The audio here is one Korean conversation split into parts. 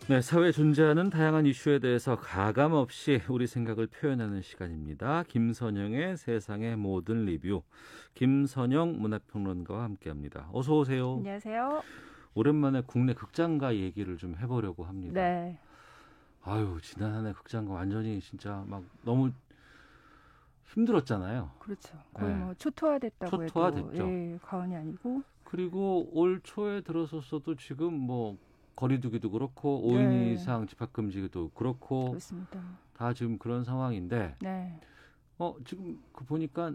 네, 사회에 존재하는 다양한 이슈에 대해서 가감없이 우리 생각을 표현하는 시간입니다. 김선영의 세상의 모든 리뷰, 김선영 문화평론가와 함께합니다. 어서 오세요. 안녕하세요. 오랜만에 국내 극장가 얘기를 좀 해보려고 합니다. 네. 아유, 지난 한 해 극장가 완전히 진짜 막 너무 힘들었잖아요. 그렇죠. 거의 네. 뭐 초토화됐다고 초토화됐죠. 해도 예, 과언이 아니고. 그리고 올 초에 들어섰어도 지금 뭐 거리두기도 그렇고 5인 네. 이상 집합금지도 그렇고 그렇습니다. 다 지금 그런 상황인데 네. 지금 그 보니까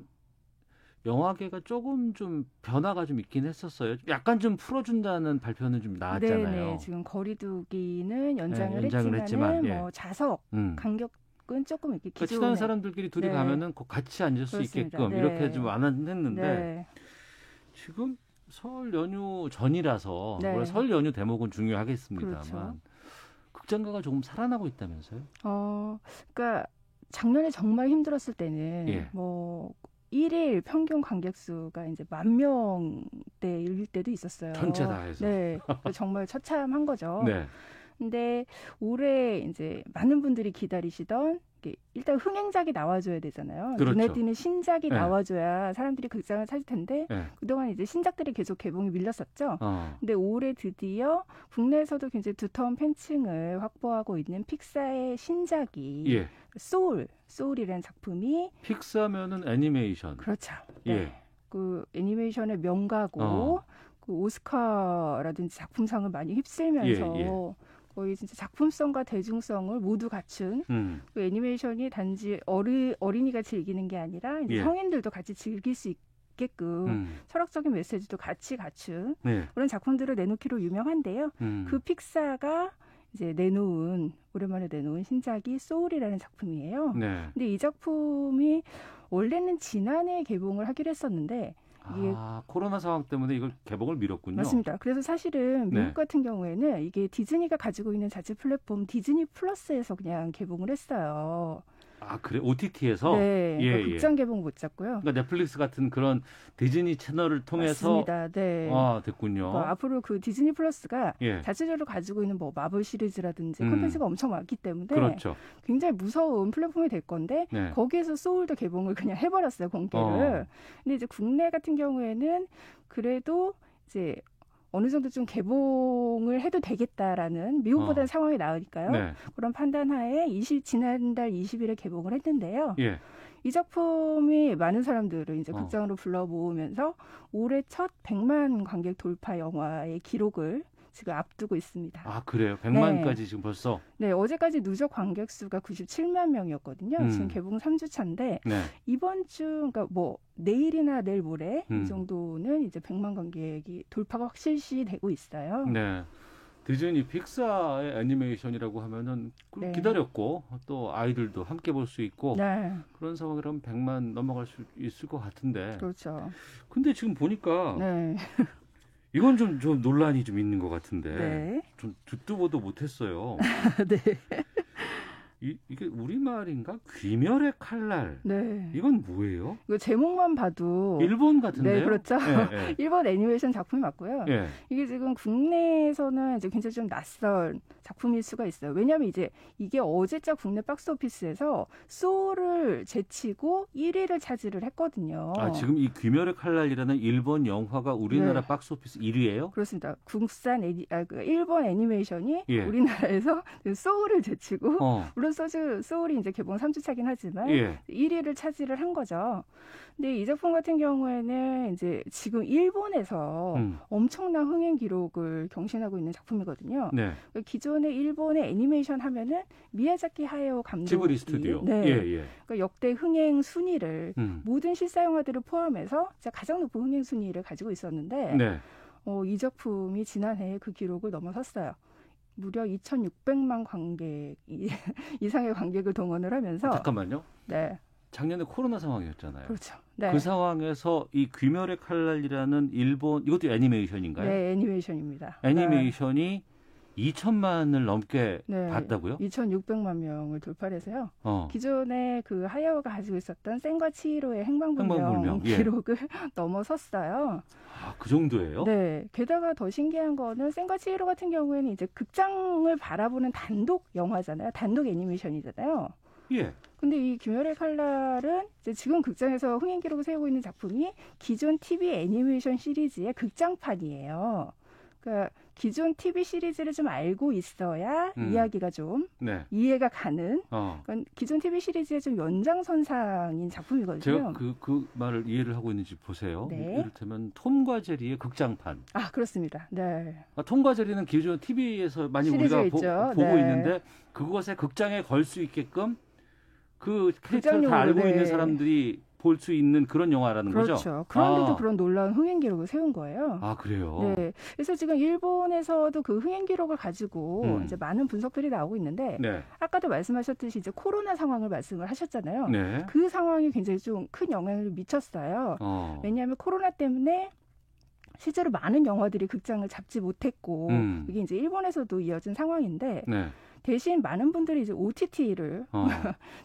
영화계가 조금 좀 변화가 좀 있긴 했었어요. 약간 좀 풀어준다는 발표는 좀 나왔잖아요. 네. 지금 거리두기는 연장을 연장을 했지만, 뭐 자석 간격은 조금 이렇게 그러니까 기존에 친한 사람들끼리 둘이 네. 가면은 같이 앉을 수 그렇습니다. 있게끔 네. 이렇게 좀 완화했는데 네. 지금 설 연휴 전이라서 네. 물론 설 연휴 대목은 중요하겠습니다만 그렇죠. 극장가가 조금 살아나고 있다면서요? 그러니까 작년에 정말 힘들었을 때는 예. 뭐 1일 평균 관객 수가 이제 10,000대일 때도 있었어요. 전체 다 해서. 네. 정말 처참한 거죠. 네. 근데 올해 이제 많은 분들이 기다리시던 일단 흥행작이 나와줘야 되잖아요. 그렇죠. 눈에 띄는 신작이 네. 나와줘야 사람들이 극장을 찾을 텐데 네. 그동안 이제 신작들이 계속 개봉이 밀렸었죠. 어. 근데 올해 드디어 국내에서도 굉장히 두터운 팬층을 확보하고 있는 픽사의 신작이 예. 소울이라는 작품이 픽사면은 애니메이션. 그렇죠. 예. 네. 그 애니메이션의 명가고 그 오스카라든지 작품상을 많이 휩쓸면서 예. 거의 진짜 작품성과 대중성을 모두 갖춘 그 애니메이션이 단지 어린이가 즐기는 게 아니라 이제 예. 성인들도 같이 즐길 수 있게끔 철학적인 메시지도 같이 갖춘 네. 그런 작품들을 내놓기로 유명한데요. 그 픽사가 이제 오랜만에 내놓은 신작이 소울이라는 작품이에요. 네. 근데 이 작품이 원래는 지난해 개봉을 하기로 했었는데 이게 코로나 상황 때문에 이걸 개봉을 미뤘군요. 맞습니다. 그래서 사실은 미국 네. 같은 경우에는 이게 디즈니가 가지고 있는 자체 플랫폼 디즈니 플러스에서 그냥 개봉을 했어요. 아, 그래? OTT에서? 네. 예, 그러니까 극장 개봉 못 잡고요. 그러니까 넷플릭스 같은 그런 디즈니 채널을 통해서 맞습니다. 네. 됐군요. 그러니까 앞으로 그 디즈니 플러스가 예. 자체적으로 가지고 있는 뭐 마블 시리즈라든지 콘텐츠가 엄청 많기 때문에 그렇죠. 굉장히 무서운 플랫폼이 될 건데 네. 거기에서 소울도 개봉을 그냥 해버렸어요, 공개를. 근데 이제 국내 같은 경우에는 그래도 이제 어느 정도 좀 개봉을 해도 되겠다라는 미국보다는 상황이 나으니까요. 네. 그런 판단하에 지난달 20일에 개봉을 했는데요. 예. 이 작품이 많은 사람들을 이제 극장으로 불러 모으면서 올해 첫 100만 관객 돌파 영화의 기록을 지금 앞두고 있습니다. 아, 그래요? 100만까지 네. 지금 벌써? 네, 어제까지 누적 관객 수가 97만 명이었거든요. 지금 개봉 3주 차인데 네. 이번 주 그러니까 뭐 내일이나 내일 모레 이 음. 정도는 이제 100만 관객이 돌파가 확실시 되고 있어요. 네. 디즈니 픽사의 애니메이션이라고 하면은 네. 기다렸고 또 아이들도 함께 볼 수 있고 네, 그런 상황이라면 100만 넘어갈 수 있을 것 같은데. 그렇죠. 근데 지금 보니까 네, 이건 좀 논란이 좀 있는 것 같은데 네. 좀 듣도 보도 못했어요. 네, 이게 우리말인가? 귀멸의 칼날. 네. 이건 뭐예요? 이거 제목만 봐도 일본 같은데요? 네, 그렇죠. 예. 일본 애니메이션 작품이 맞고요. 예. 이게 지금 국내에서는 이제 굉장히 좀 낯선 작품일 수가 있어요. 왜냐하면 이제 이게 어제자 국내 박스오피스에서 소울을 제치고 1위를 차지를 했거든요. 아, 지금 이 귀멸의 칼날이라는 일본 영화가 우리나라 네. 박스오피스 1위예요? 그렇습니다. 일본 애니메이션이 예. 우리나라에서 소울을 제치고 물론 소울이 이제 개봉 3주 차긴 하지만 예. 1위를 차지를 한 거죠. 근데 이 작품 같은 경우에는 이제 지금 일본에서 엄청난 흥행 기록을 경신하고 있는 작품이거든요. 네. 기존의 일본의 애니메이션 하면은 미야자키 하야오 감독이 지브리 스튜디오. 네. 예. 그러니까 역대 흥행 순위를 모든 실사 영화들을 포함해서 가장 높은 흥행 순위를 가지고 있었는데 네. 이 작품이 지난해 그 기록을 넘어섰어요. 무려 2,600만 관객 이상의 관객을 동원을 하면서 잠깐만요. 네. 작년에 코로나 상황이었잖아요. 그렇죠. 네. 그 상황에서 이 귀멸의 칼날이라는 일본 이것도 애니메이션인가요? 네, 애니메이션입니다. 애니메이션이 2천만을 넘게 네, 봤다고요? 2,600만 명을 돌파해서요. 어. 기존에 그 하야오가 가지고 있었던 센과 치히로의 행방불명 행방불명, 예. 기록을 넘어섰어요. 아, 그 정도예요? 네. 게다가 더 신기한 거는 센과 치히로 같은 경우에는 이제 극장을 바라보는 단독 영화잖아요. 단독 애니메이션이잖아요. 예. 근데 이 귀멸의 칼날은 이제 지금 극장에서 흥행 기록을 세우고 있는 작품이 기존 TV 애니메이션 시리즈의 극장판이에요. 그러니까 기존 TV 시리즈를 좀 알고 있어야 이야기가 좀 네. 이해가 가는 그러니까 기존 TV 시리즈의 좀 연장선상인 작품이거든요. 제가 그 말을 이해를 하고 있는지 보세요. 네. 이를테면 톰과 제리의 극장판. 아, 그렇습니다. 네. 톰과 제리는 기존 TV에서 많이 시리즈가 우리가 있죠. 보고 네. 있는데 그것에 극장에 걸 수 있게끔 그 캐릭터를 다 극장용으로, 알고 네. 있는 사람들이 볼 수 있는 그런 영화라는 그렇죠. 거죠? 그런데도 아. 그런 놀라운 흥행 기록을 세운 거예요. 아, 그래요? 네. 그래서 지금 일본에서도 그 흥행 기록을 가지고 이제 많은 분석들이 나오고 있는데 네. 아까도 말씀하셨듯이 이제 코로나 상황을 말씀을 하셨잖아요. 네. 그 상황이 굉장히 좀 큰 영향을 미쳤어요. 왜냐하면 코로나 때문에 실제로 많은 영화들이 극장을 잡지 못했고 이게 이제 일본에서도 이어진 상황인데 네. 대신 많은 분들이 이제 OTT를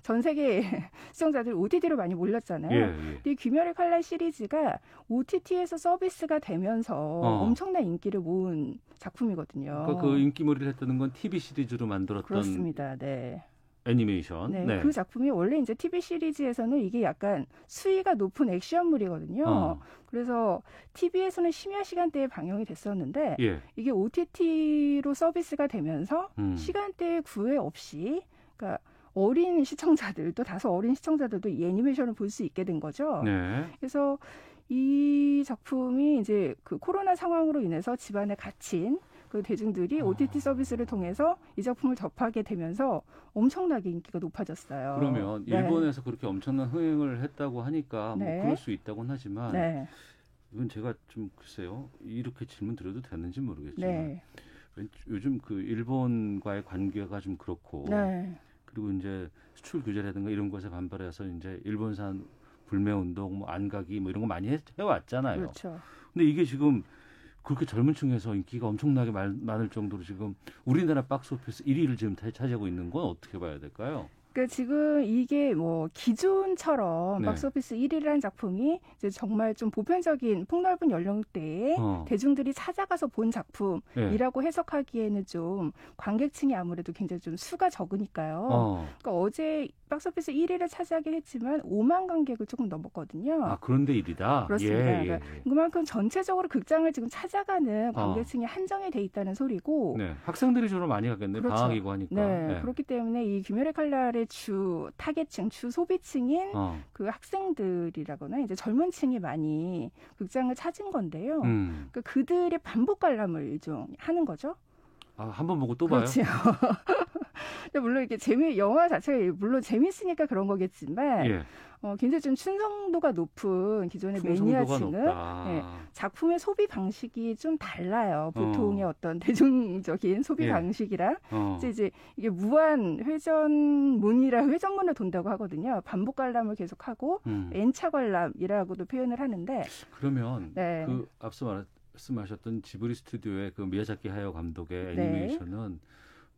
전 세계 시청자들 OTT로 많이 몰렸잖아요. 예, 예. 근데 이 귀멸의 칼날 시리즈가 OTT에서 서비스가 되면서 엄청난 인기를 모은 작품이거든요. 그러니까 그 인기몰이를 했다는 건 TV 시리즈로 만들었던 그렇습니다. 네. 애니메이션. 네, 네. 그 작품이 원래 이제 TV 시리즈에서는 이게 약간 수위가 높은 액션물이거든요. 그래서 TV에서는 심야 시간대에 방영이 됐었는데 예. 이게 OTT로 서비스가 되면서 시간대에 구애 없이 그러니까 어린 시청자들도 다소 어린 시청자들도 이 애니메이션을 볼 수 있게 된 거죠. 네. 그래서 이 작품이 이제 그 코로나 상황으로 인해서 집안에 갇힌 그 대중들이 OTT 서비스를 통해서 이 작품을 접하게 되면서 엄청나게 인기가 높아졌어요. 그러면 네. 일본에서 그렇게 엄청난 흥행을 했다고 하니까 네. 뭐 그럴 수 있다고는 하지만 네. 이건 제가 좀 글쎄요. 이렇게 질문 드려도 되는지 모르겠지만 네. 요즘 그 일본과의 관계가 좀 그렇고 네. 그리고 이제 수출 규제라든가 이런 것에 반발해서 이제 일본산 불매 운동, 뭐 안가기 뭐 이런 거 많이 해왔잖아요. 그렇죠. 근데 이게 지금 그렇게 젊은 층에서 인기가 엄청나게 많을 정도로 지금 우리나라 박스오피스 1위를 지금 차지하고 있는 건 어떻게 봐야 될까요? 그러니까 지금 이게 뭐 기존처럼 네. 박스오피스 1위라는 작품이 이제 정말 좀 보편적인 폭넓은 연령대에 대중들이 찾아가서 본 작품이라고 해석하기에는 좀 관객층이 아무래도 굉장히 좀 수가 적으니까요. 그러니까 어제 박스오피스 1위를 차지하긴 했지만 5만 관객을 조금 넘었거든요. 아, 그런데 1위다? 그렇습니다. 예, 그러니까 그만큼 전체적으로 극장을 지금 찾아가는 관객층이 한정이 돼 있다는 소리고. 네. 학생들이 주로 많이 가겠네요. 그렇죠. 방학이고 하니까. 네. 네. 그렇기 때문에 이 귀멸의 칼날의 주 타겟층, 주 소비층인 그 학생들이라거나 이제 젊은 층이 많이 극장을 찾은 건데요. 그러니까 그들의 반복 관람을 좀 하는 거죠. 아, 한번 보고 또 봐요? 그렇죠. 물론 이렇게 영화 자체가 물론 재밌으니까 그런 거겠지만 예. 굉장히 좀 충성도가 높은 기존의 매니아층은 네, 작품의 소비 방식이 좀 달라요. 보통의 어떤 대중적인 소비 방식이랑 이제 이게 무한 회전문을 돈다고 하거든요. 반복 관람을 계속하고 N차 관람이라고도 표현을 하는데 그러면 네. 그 앞서 말씀하셨던 지브리 스튜디오의 그 미야자키 하야오 감독의 애니메이션은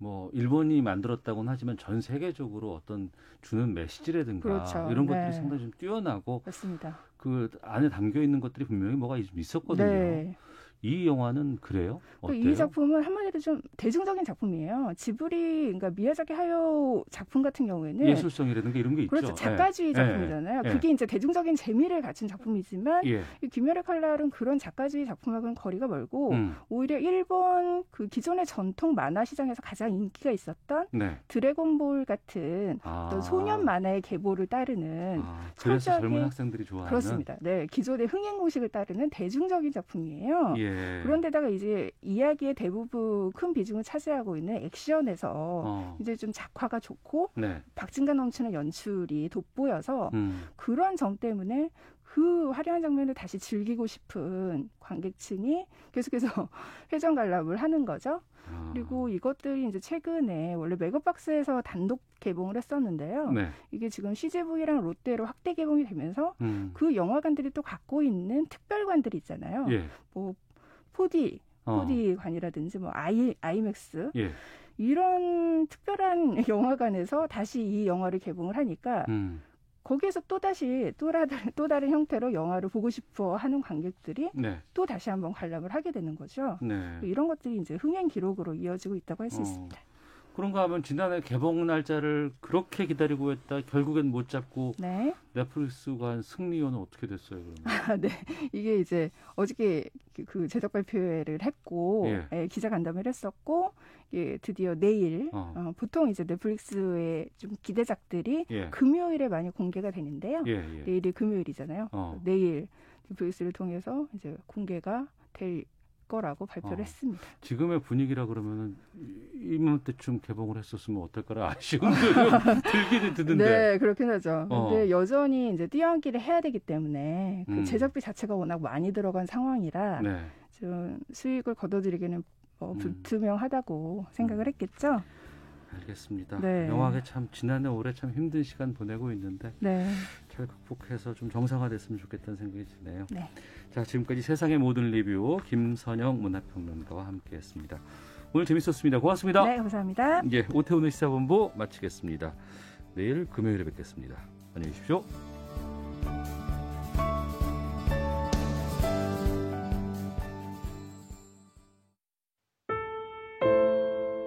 뭐 일본이 만들었다고는 하지만 전 세계적으로 어떤 주는 메시지라든가 그렇죠. 이런 것들이 상당히 좀 뛰어나고 맞습니다. 그 안에 담겨 있는 것들이 분명히 뭐가 있었거든요. 네. 이 영화는 그래요? 어때요? 이 작품은 한마디로 좀 대중적인 작품이에요. 지브리, 그러니까 미야자키 하야오 작품 같은 경우에는 예술성이라든가 이런 게 있죠. 그렇죠. 작가주의 작품이잖아요. 그게 이제 대중적인 재미를 갖춘 작품이지만 이 귀멸의 칼날은 그런 작가주의 작품하고는 거리가 멀고 오히려 일본 그 기존의 전통 만화 시장에서 가장 인기가 있었던 드래곤볼 같은 어떤 소년 만화의 계보를 따르는 그래서 젊은 학생들이 좋아하는 그렇습니다. 네, 기존의 흥행 공식을 따르는 대중적인 작품이에요. 그런데다가 이제 이야기의 대부분 큰 비중을 차지하고 있는 액션에서 이제 좀 작화가 좋고 박진감 넘치는 연출이 돋보여서 그런 점 때문에 그 화려한 장면을 다시 즐기고 싶은 관객층이 계속해서 회전 관람을 하는 거죠. 그리고 이것들이 이제 최근에 원래 메가박스에서 단독 개봉을 했었는데요. 이게 지금 CGV랑 롯데로 확대 개봉이 되면서 그 영화관들이 또 갖고 있는 특별관들이 있잖아요. 뭐 4D, 4D관이라든지 뭐 아이맥스 예. 이런 특별한 영화관에서 다시 이 영화를 개봉을 하니까 거기에서 또 다른 형태로 영화를 보고 싶어 하는 관객들이 네. 또 다시 한번 관람을 하게 되는 거죠. 네. 이런 것들이 이제 흥행 기록으로 이어지고 있다고 할 수 있습니다. 그런가 하면 지난해 개봉 날짜를 그렇게 기다리고 했다 결국엔 못 잡고 네. 넷플릭스가 한 승리요는 어떻게 됐어요? 그러면? 네. 이게 이제 어저께 그 제작 발표회를 했고 예. 기자 간담회를 했었고 드디어 내일 보통 이제 넷플릭스의 좀 기대작들이 예. 금요일에 많이 공개가 되는데요. 예. 내일이 금요일이잖아요. 내일 넷플릭스를 통해서 이제 공개가 될 거라고 발표를 했습니다. 지금의 분위기라 그러면은 이맘때쯤 개봉을 했었으면 어떨까라 아쉬움도 좀 들기는 드는데. 네, 그렇긴 하죠. 근데 여전히 이제 뛰어넘기를 해야 되기 때문에 그 제작비 자체가 워낙 많이 들어간 상황이라 네. 좀 수익을 거둬들이기는 불투명하다고 생각을 했겠죠. 알겠습니다. 네. 영화계 참 지난해 올해 참 힘든 시간 보내고 있는데 네. 잘 극복해서 좀 정상화됐으면 좋겠다는 생각이 드네요. 네. 자, 지금까지 세상의 모든 리뷰 김선영 문화평론가와 함께했습니다. 오늘 재밌었습니다. 고맙습니다. 네, 감사합니다. 예, 오태훈의 시사본부 마치겠습니다. 내일 금요일에 뵙겠습니다. 안녕히 계십시오.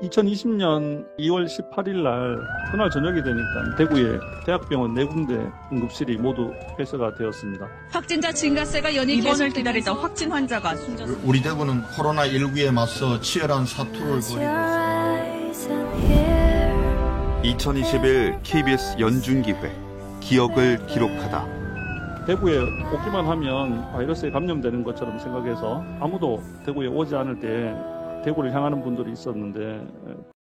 2020년 2월 18일 날 그날 저녁이 되니까 대구에 대학병원 4군데 응급실이 모두 폐쇄가 되었습니다. 확진자 증가세가 연일 입원을 기다리던 확진 환자가 숨졌습니다. 우리 대구는 코로나19에 맞서 치열한 사투를 벌이고 있습니다. 2021 KBS 연중기회 기억을 기록하다. 대구에 오기만 하면 바이러스에 감염되는 것처럼 생각해서 아무도 대구에 오지 않을 때 대구를 향하는 분들이 있었는데